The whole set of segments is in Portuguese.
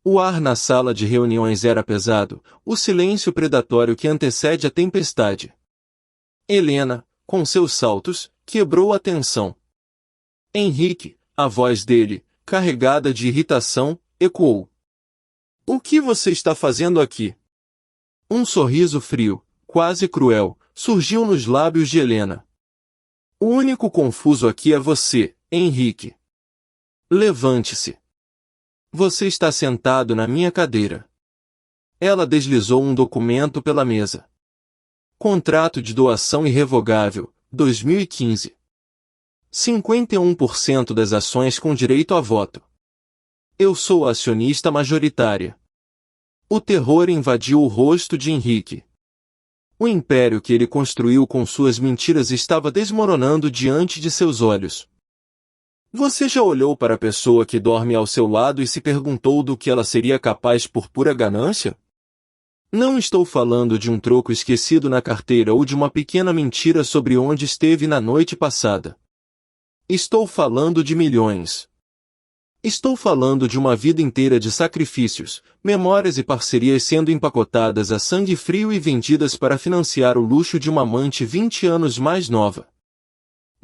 O ar na sala de reuniões era pesado, o silêncio predatório que antecede a tempestade. Helena, com seus saltos, quebrou a tensão. Henrique, a voz dele, carregada de irritação, ecoou. O que você está fazendo aqui? Um sorriso frio, quase cruel, surgiu nos lábios de Helena. O único confuso aqui é você, Henrique. Levante-se. Você está sentado na minha cadeira. Ela deslizou um documento pela mesa. Contrato de doação irrevogável, 2015. 51% das ações com direito a voto. Eu sou a acionista majoritária. O terror invadiu o rosto de Henrique. O império que ele construiu com suas mentiras estava desmoronando diante de seus olhos. Você já olhou para a pessoa que dorme ao seu lado e se perguntou do que ela seria capaz por pura ganância? Não estou falando de um troco esquecido na carteira ou de uma pequena mentira sobre onde esteve na noite passada. Estou falando de milhões. Estou falando de uma vida inteira de sacrifícios, memórias e parcerias sendo empacotadas a sangue frio e vendidas para financiar o luxo de uma amante 20 anos mais nova.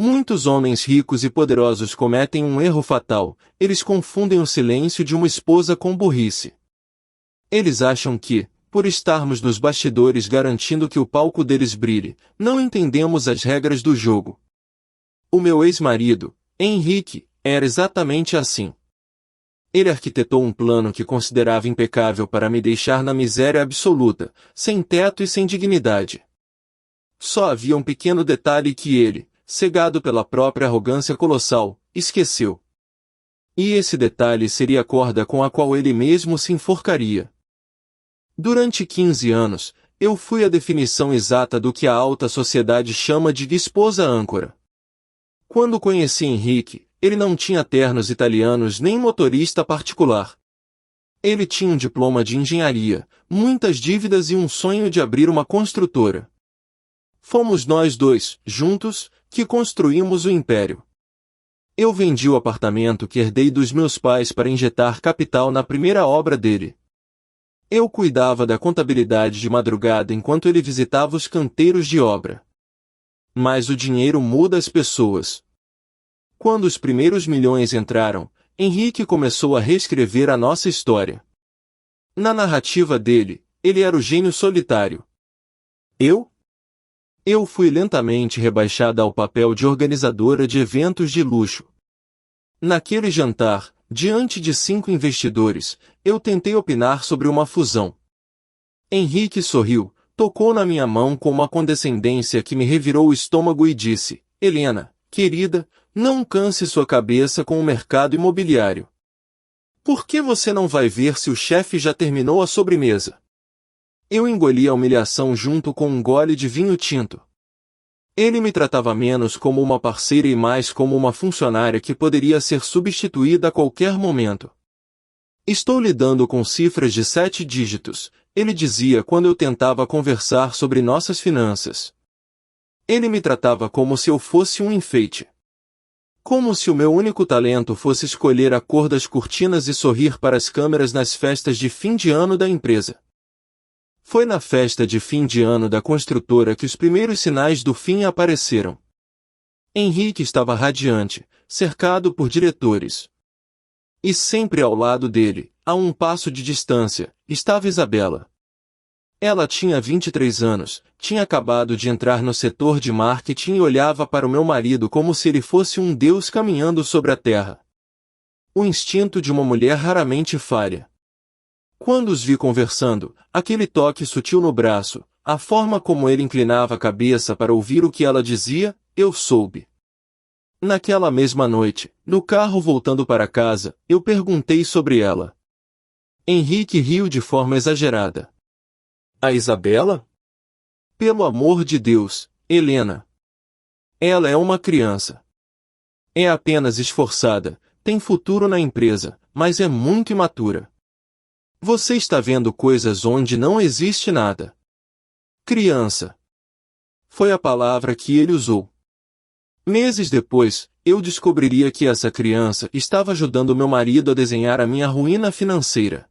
Muitos homens ricos e poderosos cometem um erro fatal, eles confundem o silêncio de uma esposa com burrice. Eles acham que, por estarmos nos bastidores garantindo que o palco deles brilhe, não entendemos as regras do jogo. O meu ex-marido, Henrique, era exatamente assim. Ele arquitetou um plano que considerava impecável para me deixar na miséria absoluta, sem teto e sem dignidade. Só havia um pequeno detalhe que ele, cegado pela própria arrogância colossal, esqueceu. E esse detalhe seria a corda com a qual ele mesmo se enforcaria. Durante 15 anos, eu fui a definição exata do que a alta sociedade chama de esposa âncora. Quando conheci Henrique, ele não tinha ternos italianos nem motorista particular. Ele tinha um diploma de engenharia, muitas dívidas e um sonho de abrir uma construtora. Fomos nós dois, juntos, que construímos o império. Eu vendi o apartamento que herdei dos meus pais para injetar capital na primeira obra dele. Eu cuidava da contabilidade de madrugada enquanto ele visitava os canteiros de obra. Mas o dinheiro muda as pessoas. Quando os primeiros milhões entraram, Henrique começou a reescrever a nossa história. Na narrativa dele, ele era o gênio solitário. Eu fui lentamente rebaixada ao papel de organizadora de eventos de luxo. Naquele jantar, diante de 5 investidores, eu tentei opinar sobre uma fusão. Henrique sorriu, tocou na minha mão com uma condescendência que me revirou o estômago e disse: Helena, querida, não canse sua cabeça com o mercado imobiliário. Por que você não vai ver se o chefe já terminou a sobremesa? Eu engoli a humilhação junto com um gole de vinho tinto. Ele me tratava menos como uma parceira e mais como uma funcionária que poderia ser substituída a qualquer momento. Estou lidando com cifras de 7 dígitos, ele dizia quando eu tentava conversar sobre nossas finanças. Ele me tratava como se eu fosse um enfeite. Como se o meu único talento fosse escolher a cor das cortinas e sorrir para as câmeras nas festas de fim de ano da empresa. Foi na festa de fim de ano da construtora que os primeiros sinais do fim apareceram. Henrique estava radiante, cercado por diretores. E sempre ao lado dele, a um passo de distância, estava Isabela. Ela tinha 23 anos, tinha acabado de entrar no setor de marketing e olhava para o meu marido como se ele fosse um deus caminhando sobre a terra. O instinto de uma mulher raramente falha. Quando os vi conversando, aquele toque sutil no braço, a forma como ele inclinava a cabeça para ouvir o que ela dizia, eu soube. Naquela mesma noite, no carro voltando para casa, eu perguntei sobre ela. Henrique riu de forma exagerada. A Isabela? Pelo amor de Deus, Helena. Ela é uma criança. É apenas esforçada, tem futuro na empresa, mas é muito imatura. Você está vendo coisas onde não existe nada. Criança. Foi a palavra que ele usou. Meses depois, eu descobriria que essa criança estava ajudando meu marido a desenhar a minha ruína financeira.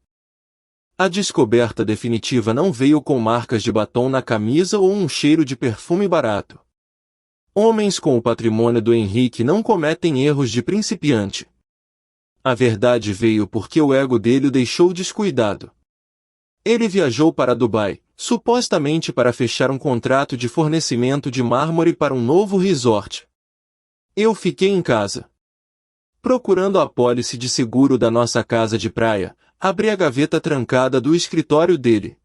A descoberta definitiva não veio com marcas de batom na camisa ou um cheiro de perfume barato. Homens com o patrimônio do Henrique não cometem erros de principiante. A verdade veio porque o ego dele o deixou descuidado. Ele viajou para Dubai, supostamente para fechar um contrato de fornecimento de mármore para um novo resort. Eu fiquei em casa. Procurando a apólice de seguro da nossa casa de praia, abri a gaveta trancada do escritório dele.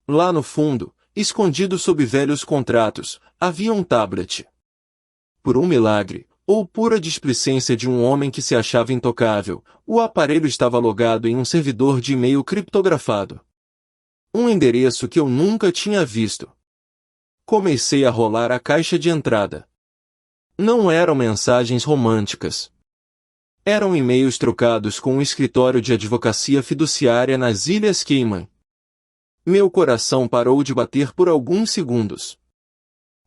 Lá no fundo, escondido sob velhos contratos, havia um tablet. Por um milagre, ou pura displicência de um homem que se achava intocável, o aparelho estava logado em um servidor de e-mail criptografado. Um endereço que eu nunca tinha visto. Comecei a rolar a caixa de entrada. Não eram mensagens românticas. Eram e-mails trocados com um escritório de advocacia fiduciária nas Ilhas Cayman. Meu coração parou de bater por alguns segundos.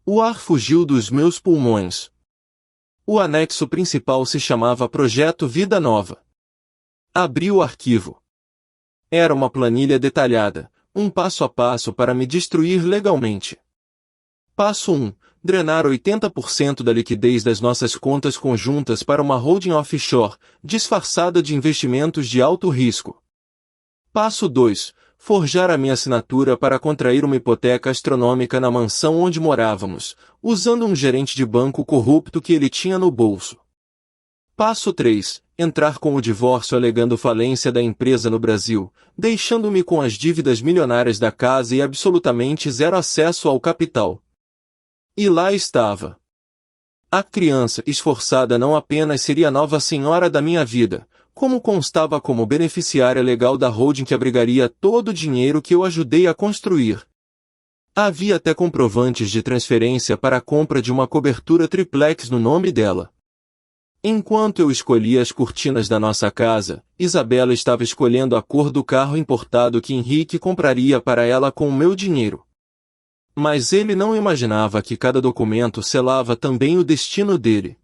O ar fugiu dos meus pulmões. O anexo principal se chamava Projeto Vida Nova. Abri o arquivo. Era uma planilha detalhada, um passo a passo para me destruir legalmente. Passo 1. Drenar 80% da liquidez das nossas contas conjuntas para uma holding offshore, disfarçada de investimentos de alto risco. Passo 2. Forjar a minha assinatura para contrair uma hipoteca astronômica na mansão onde morávamos, usando um gerente de banco corrupto que ele tinha no bolso. Passo 3. Entrar com o divórcio alegando falência da empresa no Brasil, deixando-me com as dívidas milionárias da casa e absolutamente zero acesso ao capital. E lá estava. A criança esforçada não apenas seria a nova senhora da minha vida, como constava como beneficiária legal da holding que abrigaria todo o dinheiro que eu ajudei a construir. Havia até comprovantes de transferência para a compra de uma cobertura triplex no nome dela. Enquanto eu escolhia as cortinas da nossa casa, Isabela estava escolhendo a cor do carro importado que Henrique compraria para ela com o meu dinheiro. Mas ele não imaginava que cada documento selava também o destino dele.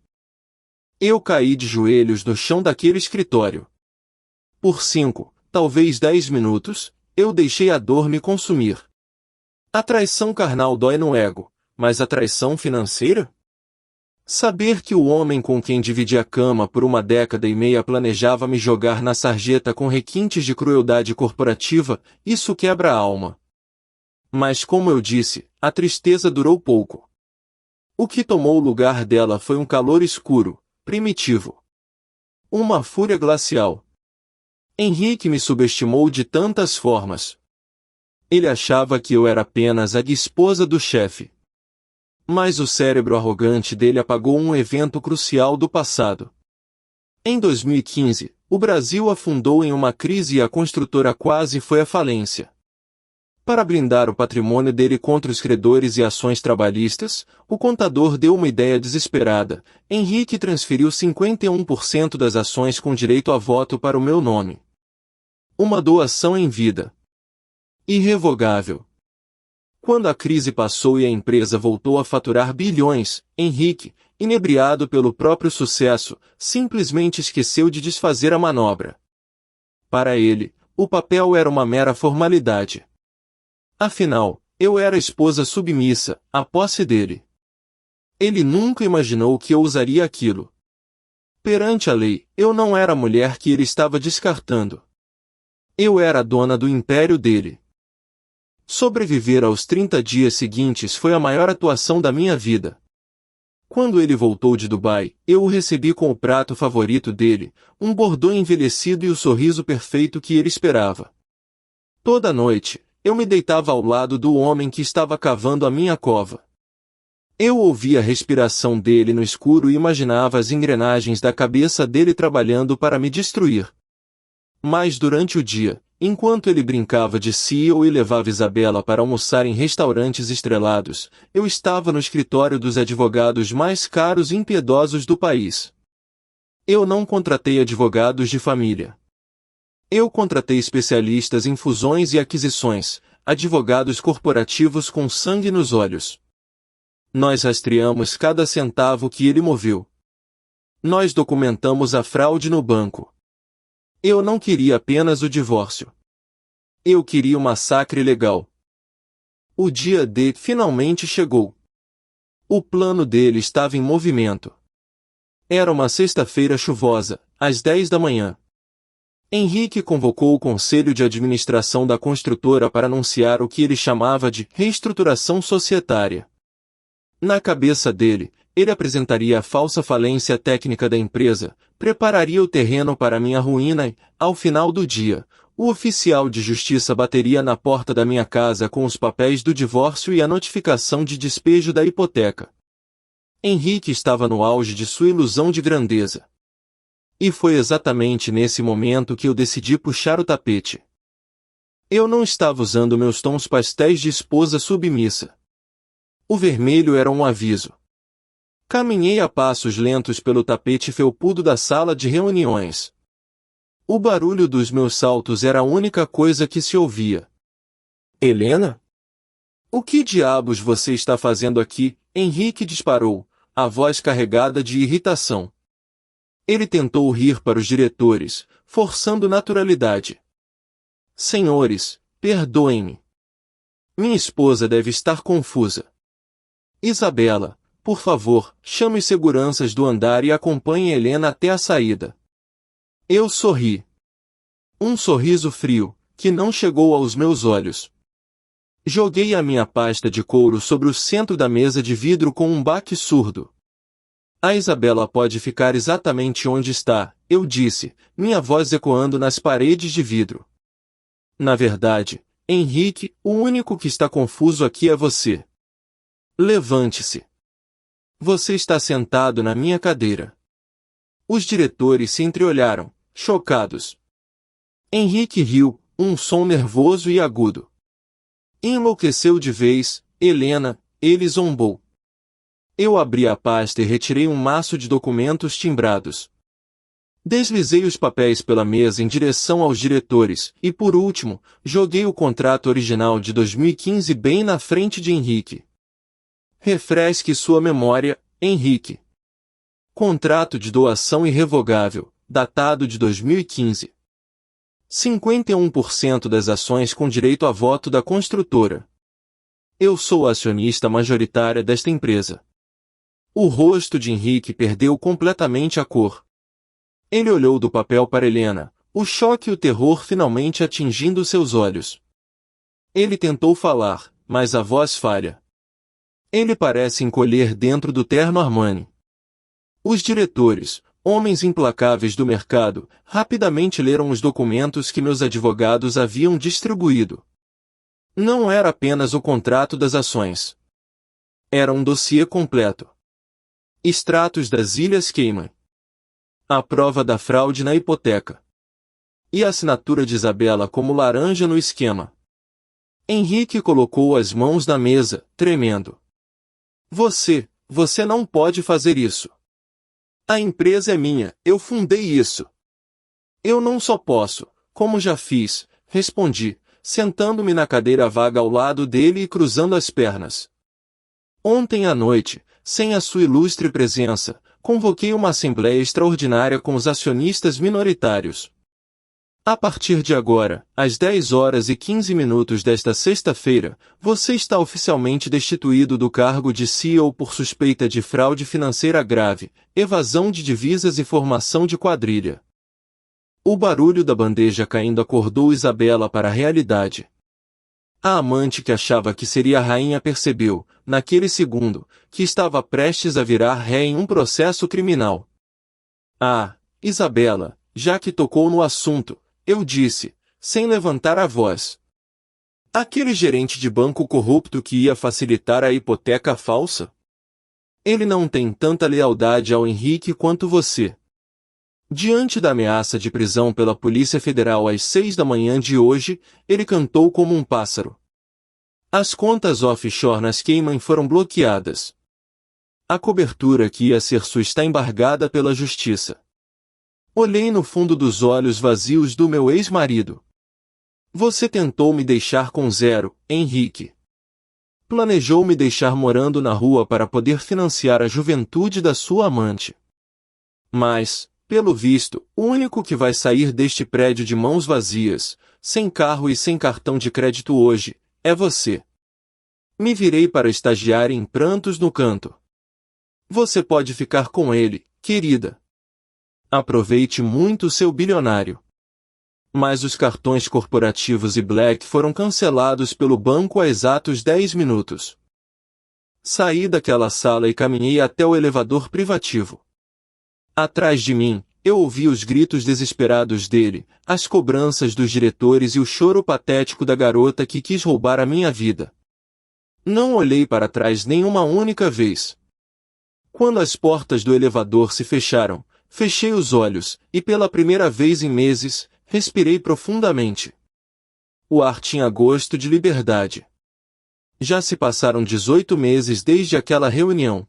Eu caí de joelhos no chão daquele escritório. Por 5, talvez 10 minutos, eu deixei a dor me consumir. A traição carnal dói no ego, mas a traição financeira? Saber que o homem com quem dividi a cama por uma década e meia planejava me jogar na sarjeta com requintes de crueldade corporativa, isso quebra a alma. Mas como eu disse, a tristeza durou pouco. O que tomou o lugar dela foi um calor escuro, primitivo. Uma fúria glacial. Henrique me subestimou de tantas formas. Ele achava que eu era apenas a esposa do chefe. Mas o cérebro arrogante dele apagou um evento crucial do passado. Em 2015, o Brasil afundou em uma crise e a construtora quase foi à falência. Para blindar o patrimônio dele contra os credores e ações trabalhistas, o contador deu uma ideia desesperada. Henrique transferiu 51% das ações com direito a voto para o meu nome. Uma doação em vida. Irrevogável. Quando a crise passou e a empresa voltou a faturar bilhões, Henrique, inebriado pelo próprio sucesso, simplesmente esqueceu de desfazer a manobra. Para ele, o papel era uma mera formalidade. Afinal, eu era a esposa submissa, a posse dele. Ele nunca imaginou que eu usaria aquilo. Perante a lei, eu não era a mulher que ele estava descartando. Eu era a dona do império dele. Sobreviver aos 30 dias seguintes foi a maior atuação da minha vida. Quando ele voltou de Dubai, eu o recebi com o prato favorito dele, um bordô envelhecido e o sorriso perfeito que ele esperava. Toda noite, eu me deitava ao lado do homem que estava cavando a minha cova. Eu ouvia a respiração dele no escuro e imaginava as engrenagens da cabeça dele trabalhando para me destruir. Mas durante o dia, enquanto ele brincava de CEO e levava Isabela para almoçar em restaurantes estrelados, eu estava no escritório dos advogados mais caros e impiedosos do país. Eu não contratei advogados de família. Eu contratei especialistas em fusões e aquisições, advogados corporativos com sangue nos olhos. Nós rastreamos cada centavo que ele moveu. Nós documentamos a fraude no banco. Eu não queria apenas o divórcio. Eu queria um massacre legal. O dia D finalmente chegou. O plano dele estava em movimento. Era uma sexta-feira chuvosa, às 10 da manhã. Henrique convocou o conselho de administração da construtora para anunciar o que ele chamava de reestruturação societária. Na cabeça dele, ele apresentaria a falsa falência técnica da empresa, prepararia o terreno para minha ruína e, ao final do dia, o oficial de justiça bateria na porta da minha casa com os papéis do divórcio e a notificação de despejo da hipoteca. Henrique estava no auge de sua ilusão de grandeza. E foi exatamente nesse momento que eu decidi puxar o tapete. Eu não estava usando meus tons pastéis de esposa submissa. O vermelho era um aviso. Caminhei a passos lentos pelo tapete felpudo da sala de reuniões. O barulho dos meus saltos era a única coisa que se ouvia. Helena? O que diabos você está fazendo aqui? Henrique disparou, a voz carregada de irritação. Ele tentou rir para os diretores, forçando naturalidade. Senhores, perdoem-me. Minha esposa deve estar confusa. Isabela, por favor, chame os seguranças do andar e acompanhe Helena até a saída. Eu sorri. Um sorriso frio, que não chegou aos meus olhos. Joguei a minha pasta de couro sobre o centro da mesa de vidro com um baque surdo. A Isabela pode ficar exatamente onde está, eu disse, minha voz ecoando nas paredes de vidro. Na verdade, Henrique, o único que está confuso aqui é você. Levante-se. Você está sentado na minha cadeira. Os diretores se entreolharam, chocados. Henrique riu, um som nervoso e agudo. Enlouqueceu de vez, Helena, ele zombou. Eu abri a pasta e retirei um maço de documentos timbrados. Deslizei os papéis pela mesa em direção aos diretores, e por último, joguei o contrato original de 2015 bem na frente de Henrique. Refresque sua memória, Henrique. Contrato de doação irrevogável, datado de 2015. 51% das ações com direito a voto da construtora. Eu sou a acionista majoritária desta empresa. O rosto de Henrique perdeu completamente a cor. Ele olhou do papel para Helena, o choque e o terror finalmente atingindo seus olhos. Ele tentou falar, mas a voz falha. Ele parece encolher dentro do terno Armani. Os diretores, homens implacáveis do mercado, rapidamente leram os documentos que meus advogados haviam distribuído. Não era apenas o contrato das ações. Era um dossiê completo. Extratos das Ilhas Cayman. A prova da fraude na hipoteca. E a assinatura de Isabela como laranja no esquema. Henrique colocou as mãos na mesa, tremendo. Você não pode fazer isso. A empresa é minha, eu fundei isso. Eu não só posso, como já fiz, respondi, sentando-me na cadeira vaga ao lado dele e cruzando as pernas. Ontem à noite, sem a sua ilustre presença, convoquei uma assembleia extraordinária com os acionistas minoritários. A partir de agora, às 10h15 desta sexta-feira, você está oficialmente destituído do cargo de CEO por suspeita de fraude financeira grave, evasão de divisas e formação de quadrilha. O barulho da bandeja caindo acordou Isabela para a realidade. A amante que achava que seria a rainha percebeu, naquele segundo, que estava prestes a virar ré em um processo criminal. Ah, Isabela, já que tocou no assunto, eu disse, sem levantar a voz. Aquele gerente de banco corrupto que ia facilitar a hipoteca falsa? Ele não tem tanta lealdade ao Henrique quanto você. Diante da ameaça de prisão pela Polícia Federal às 6 da manhã de hoje, ele cantou como um pássaro. As contas offshore nas Cayman foram bloqueadas. A cobertura que ia ser sua está embargada pela justiça. Olhei no fundo dos olhos vazios do meu ex-marido. Você tentou me deixar com zero, Henrique. Planejou me deixar morando na rua para poder financiar a juventude da sua amante. Mas, Pelo visto, o único que vai sair deste prédio de mãos vazias, sem carro e sem cartão de crédito hoje, é você. Me virei para a estagiária em prantos no canto. Você pode ficar com ele, querida. Aproveite muito seu bilionário. Mas os cartões corporativos e Black foram cancelados pelo banco há exatos 10 minutos. Saí daquela sala e caminhei até o elevador privativo. Atrás de mim, eu ouvi os gritos desesperados dele, as cobranças dos diretores e o choro patético da garota que quis roubar a minha vida. Não olhei para trás nenhuma única vez. Quando as portas do elevador se fecharam, fechei os olhos, e pela primeira vez em meses, respirei profundamente. O ar tinha gosto de liberdade. Já se passaram 18 meses desde aquela reunião.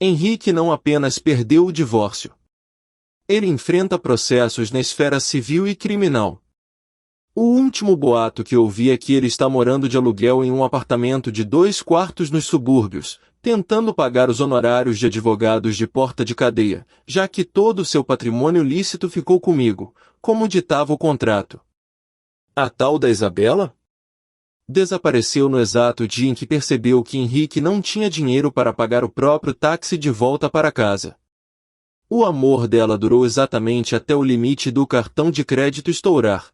Henrique não apenas perdeu o divórcio. Ele enfrenta processos na esfera civil e criminal. O último boato que ouvi é que ele está morando de aluguel em um apartamento de 2 quartos nos subúrbios, tentando pagar os honorários de advogados de porta de cadeia, já que todo o seu patrimônio lícito ficou comigo, como ditava o contrato. A tal da Isabela? Desapareceu no exato dia em que percebeu que Henrique não tinha dinheiro para pagar o próprio táxi de volta para casa. O amor dela durou exatamente até o limite do cartão de crédito estourar.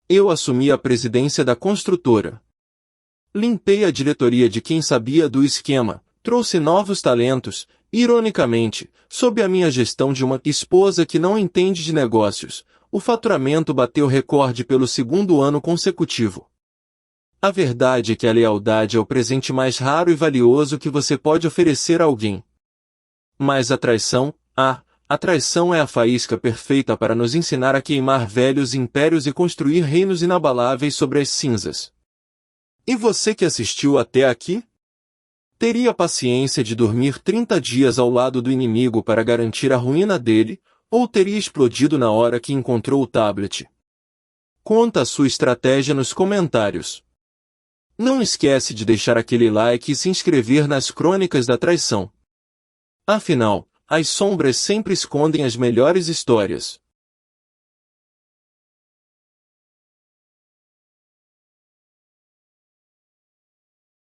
Eu assumi a presidência da construtora. Limpei a diretoria de quem sabia do esquema, trouxe novos talentos, ironicamente, sob a minha gestão de uma esposa que não entende de negócios, o faturamento bateu recorde pelo 2º ano consecutivo. A verdade é que a lealdade é o presente mais raro e valioso que você pode oferecer a alguém. Mas a traição é a faísca perfeita para nos ensinar a queimar velhos impérios e construir reinos inabaláveis sobre as cinzas. E você que assistiu até aqui? Teria paciência de dormir 30 dias ao lado do inimigo para garantir a ruína dele, ou teria explodido na hora que encontrou o tablet? Conta a sua estratégia nos comentários. Não esquece de deixar aquele like e se inscrever nas Crônicas da Traição. Afinal, as sombras sempre escondem as melhores histórias.